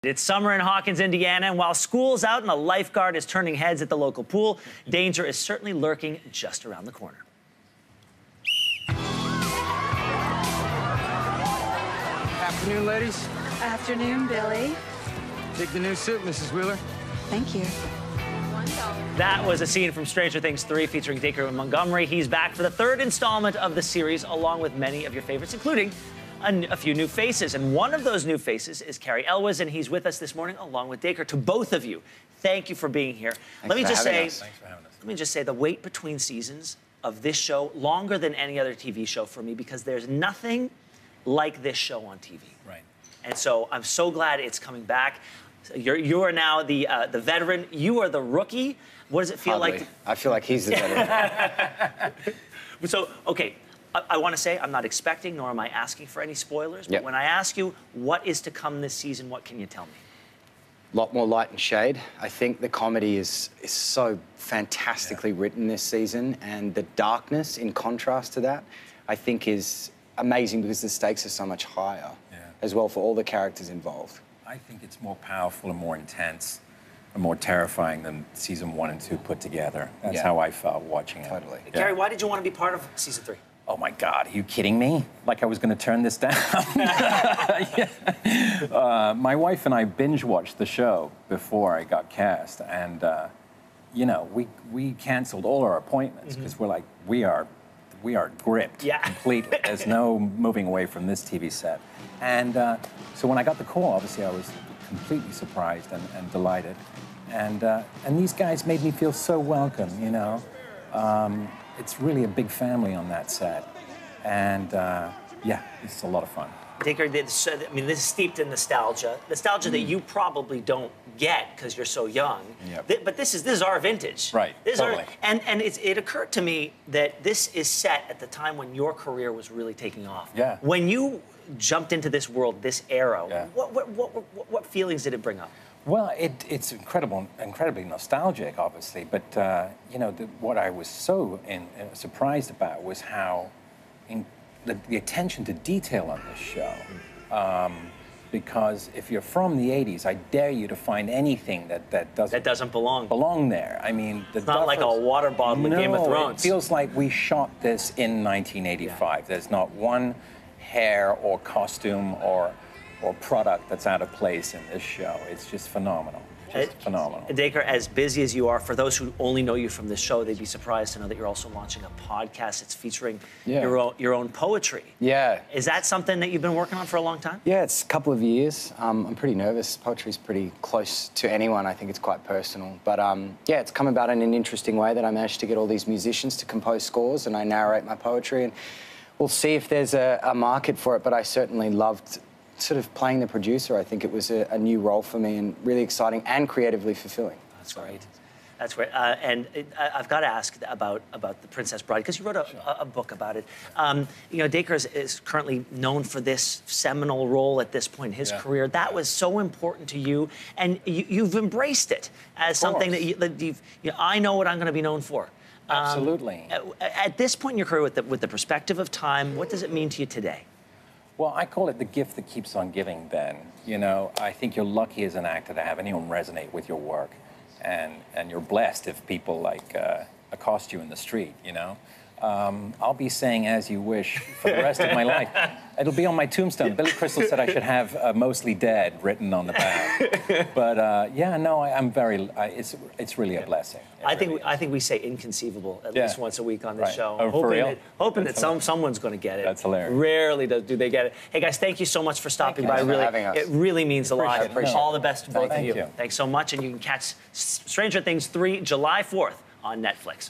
It's summer in Hawkins, Indiana, and while school's out and a lifeguard is turning heads at the local pool, danger is certainly lurking just around the corner. Afternoon, ladies. Afternoon, Billy. Take the new suit, Mrs. Wheeler. Thank you. That was a scene from Stranger Things 3 featuring Dacre Montgomery. He's back for the third installment of the series, along with many of your favorites, including a few new faces. And one of those new faces is Cary Elwes, and he's with us this morning along with Dacre. To both of you, thank you for being here. Let me just say, let me just say the wait between seasons of this show, longer than any other TV show for me, because there's nothing like this show on TV. Right. And so I'm so glad it's coming back. You are now the veteran. You are the rookie. What does it feel like? I feel like he's the veteran. So, okay, I want to say I'm not expecting nor am I asking for any spoilers, but when I ask you what is to come this season, what can you tell me? A lot more light and shade. I think the comedy is so fantastically written this season, and the darkness in contrast to that, I think is amazing because the stakes are so much higher as well for all the characters involved. I think it's more powerful and more intense and more terrifying than season 1 and 2 put together. That's how I felt watching it. Totally. Cary, why did you want to be part of season 3? Oh my God, are you kidding me? Like I was going to turn this down? My wife and I binge watched the show before I got cast, and you know, we canceled all our appointments because we're like, we are gripped completely. There's no moving away from this TV set. And so when I got the call, obviously I was completely surprised and delighted. And these guys made me feel so welcome, you know. It's really a big family on that set. And yeah, it's a lot of fun. Dacre, I mean, this is steeped in nostalgia that you probably don't get because you're so young. But this is our vintage. Right, totally. And it occurred to me that this is set at the time when your career was really taking off. Yeah. When you jumped into this world, this era, what feelings did it bring up? Well, it's incredibly nostalgic, obviously. But you know, what I was so surprised about was how the attention to detail on this show. Because if you're from the 80s, I dare you to find anything that doesn't belong there. I mean, it's not like a water bottle in Game of Thrones. It feels like we shot this in 1985. There's not one hair or costume or product that's out of place in this show. It's just phenomenal. Just phenomenal. Dacre, as busy as you are, for those who only know you from this show, they'd be surprised to know that you're also launching a podcast that's featuring your own poetry. Yeah. Is that something that you've been working on for a long time? Yeah, it's a couple of years. I'm pretty nervous. Poetry's pretty close to anyone. I think it's quite personal. But yeah, it's come about in an interesting way that I managed to get all these musicians to compose scores and I narrate my poetry. And we'll see if there's a market for it, but I certainly loved sort of playing the producer. I think it was a new role for me and really exciting and creatively fulfilling. That's great. That's great. And I've got to ask about The Princess Bride, because you wrote a book about it. You know, Dacre is currently known for this seminal role at this point in his career. That was so important to you, and you've embraced it as something that I know what I'm going to be known for. Absolutely. At this point in your career, with the perspective of time, what does it mean to you today? Well, I call it the gift that keeps on giving, Ben. You know, I think you're lucky as an actor to have anyone resonate with your work. And you're blessed if people, like, accost you in the street, you know? I'll be saying as you wish for the rest of my life. It'll be on my tombstone. Billy Crystal said I should have mostly dead written on the back. But yeah, no, I'm very. It's really a blessing. I think we say inconceivable at least once a week on this show. Oh, for real? Hoping that someone's going to get it. That's hilarious. Rarely do they get it. Hey guys, thank you so much for stopping by. It really means a lot. All the best to both of you. Thanks so much, and you can catch Stranger Things 3 July 4th on Netflix.